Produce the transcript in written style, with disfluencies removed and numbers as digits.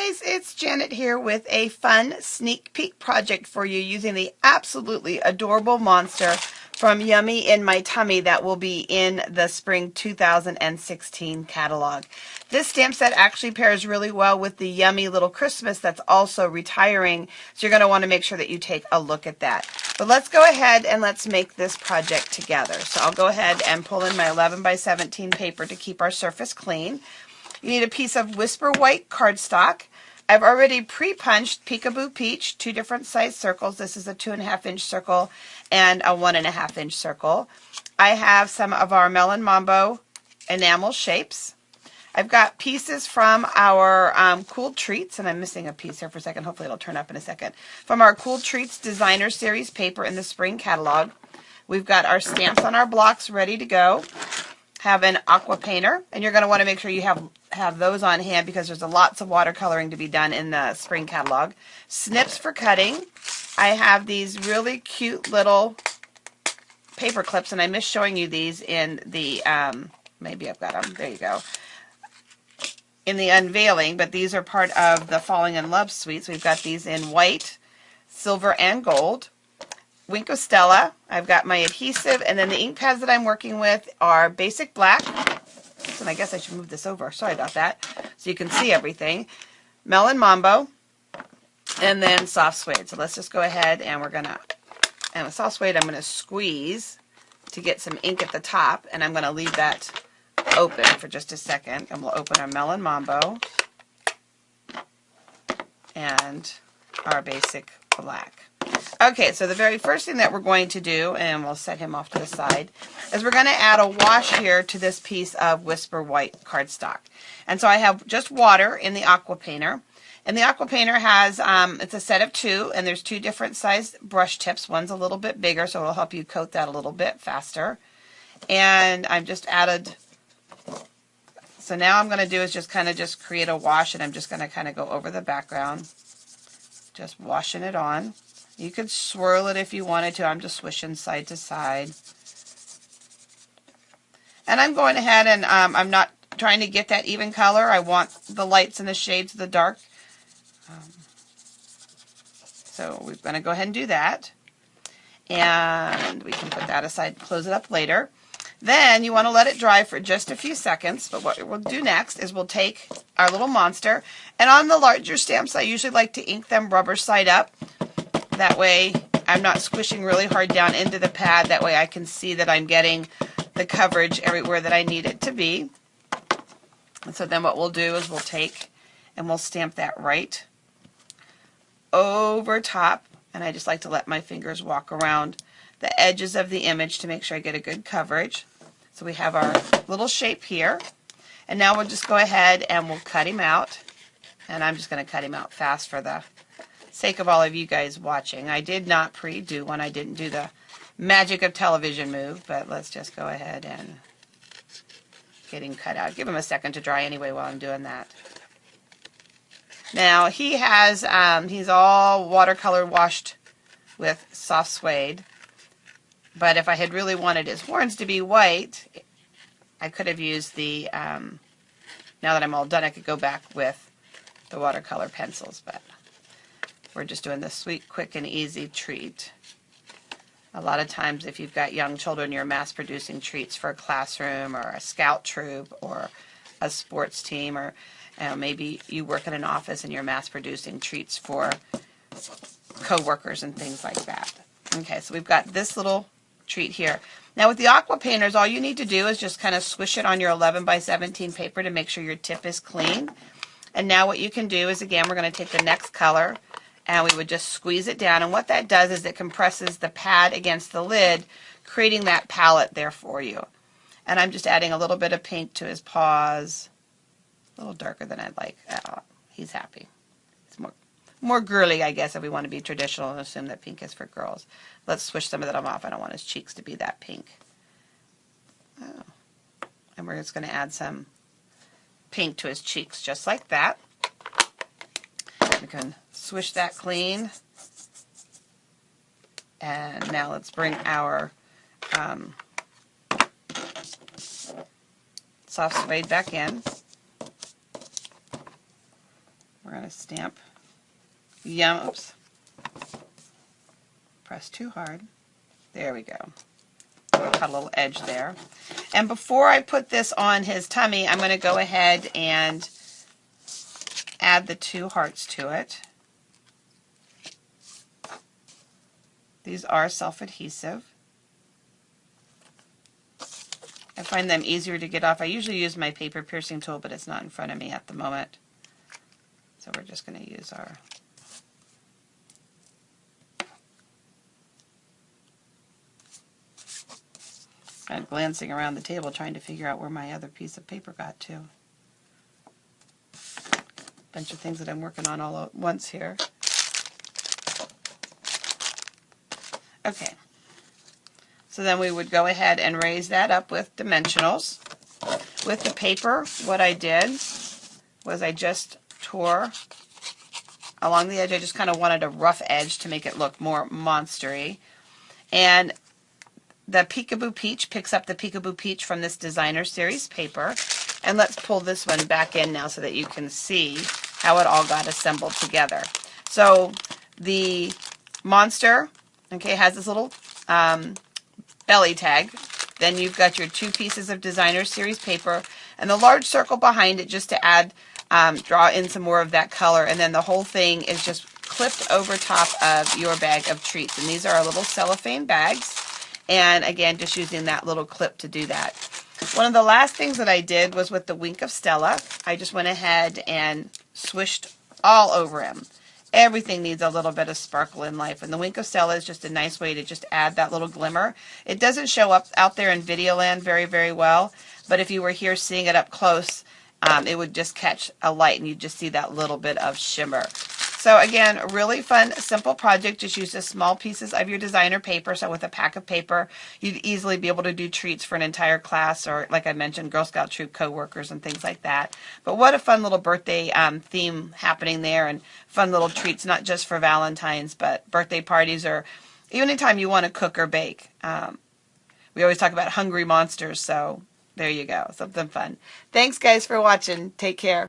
guys, it's Janet here with a fun sneak peek project for you using the absolutely adorable monster from Yummy in My Tummy that will be in the Spring 2016 catalog. This stamp set actually pairs really well with the Yummy Little Christmas that's also retiring, so you're going to want to make sure that you take a look at that. But let's go ahead and let's make this project together. So I'll go ahead and pull in my 11 by 17 paper to keep our surface clean. You need a piece of Whisper White cardstock. I've already pre-punched Peekaboo Peach, 2 different size circles. This is a 2.5-inch circle and a 1.5-inch circle. I have some of our Melon Mambo enamel shapes. I've got pieces from our Cool Treats, and I'm missing a piece here for a second. Hopefully it'll turn up in a second. From our Cool Treats Designer Series paper in the spring catalog. We've got our stamps on our blocks ready to go. Have an aqua painter, and you're going to want to make sure you have those on hand because there's lots of watercoloring to be done in the spring catalog. Snips for cutting. I have these really cute little paper clips, and I missed showing you these in the, maybe I've got them, there you go, in the unveiling, but these are part of the Falling in Love suite. So we've got these in white, silver, and gold. Wink of Stella. I've got my adhesive, and then the ink pads that I'm working with are Basic Black. And I guess I should move this over. Sorry about that. So you can see everything. Melon Mambo, and then Soft Suede. So let's just go ahead and and with Soft Suede, I'm going to squeeze to get some ink at the top, and I'm going to leave that open for just a second. And we'll open our Melon Mambo and our Basic Black. Okay, so the very first thing that we're going to do, and we'll set him off to the side, is we're going to add a wash here to this piece of Whisper White cardstock. And so I have just water in the aqua painter. And the aqua painter has, it's a set of 2, and there's 2 different sized brush tips. One's a little bit bigger, so it'll help you coat that a little bit faster. And I've just added, so now I'm going to do is just kind of just create a wash, and I'm just going to kind of go over the background, just washing it on. You could swirl it if you wanted to. I'm just swishing side to side. And I'm going ahead and I'm not trying to get that even color. I want the lights and the shades of the dark. So we're going to go ahead and do that. And we can put that aside and close it up later. Then you want to let it dry for just a few seconds. But what we'll do next is we'll take our little monster. And on the larger stamps, I usually like to ink them rubber side up. That way I'm not squishing really hard down into the pad. That way I can see that I'm getting the coverage everywhere that I need it to be. And so then what we'll do is we'll take and we'll stamp that right over top. And I just like to let my fingers walk around the edges of the image to make sure I get a good coverage. So we have our little shape here. And now we'll just go ahead and we'll cut him out. And I'm just going to cut him out fast for the sake of all of you guys watching. I did not pre-do one. I didn't do the magic of television move, but let's just go ahead and get him cut out. Give him a second to dry anyway while I'm doing that. Now he has, he's all watercolor washed with Soft Suede, but if I had really wanted his horns to be white, I could have used the, now that I'm all done, I could go back with the watercolor pencils, but we're just doing the sweet, quick, and easy treat. A lot of times if you've got young children, you're mass-producing treats for a classroom or a scout troop or a sports team, or maybe you work in an office and you're mass-producing treats for co-workers and things like that. Okay, so we've got this little treat here. Now with the aqua painters, all you need to do is just kind of swish it on your 11 by 17 paper to make sure your tip is clean. And now what you can do is, again, we're going to take the next color, and we would just squeeze it down. And what that does is it compresses the pad against the lid, creating that palette there for you. And I'm just adding a little bit of pink to his paws. A little darker than I'd like. Oh, he's happy. It's more girly, I guess, if we want to be traditional and assume that pink is for girls. Let's swish some of that off. I don't want his cheeks to be that pink. Oh. And we're just going to add some pink to his cheeks, just like that. We can swish that clean. And now let's bring our Soft Suede back in. We're going to stamp Yum. Oops. Press too hard. There we go. Cut a little edge there. And before I put this on his tummy, I'm going to go ahead and add the 2 hearts to it. These are self-adhesive. I find them easier to get off. I usually use my paper piercing tool, but it's not in front of me at the moment. So we're just going to use our... I'm glancing around the table trying to figure out where my other piece of paper got to. Bunch of things that I'm working on all at once here. Okay. So then we would go ahead and raise that up with dimensionals. With the paper, what I did was I just tore along the edge. I just kind of wanted a rough edge to make it look more monstery. And the Peekaboo Peach picks up the Peekaboo Peach from this Designer Series paper. And let's pull this one back in now so that you can see how it all got assembled together. So the monster, okay, has this little belly tag. Then you've got your 2 pieces of Designer Series paper and the large circle behind it just to add, draw in some more of that color. And then the whole thing is just clipped over top of your bag of treats. And these are our little cellophane bags. And again, just using that little clip to do that. One of the last things that I did was with the Wink of Stella. I just went ahead and swished all over him. Everything needs a little bit of sparkle in life. And the Wink of Stella is just a nice way to just add that little glimmer. It doesn't show up out there in video land very, very well. But if you were here seeing it up close, it would just catch a light and you'd just see that little bit of shimmer. So again, a really fun, simple project. Just use the small pieces of your designer paper. So with a pack of paper, you'd easily be able to do treats for an entire class or, like I mentioned, Girl Scout troop co-workers and things like that. But what a fun little birthday theme happening there, and fun little treats, not just for Valentine's, but birthday parties or even anytime you want to cook or bake. We always talk about hungry monsters, so there you go, something fun. Thanks, guys, for watching. Take care.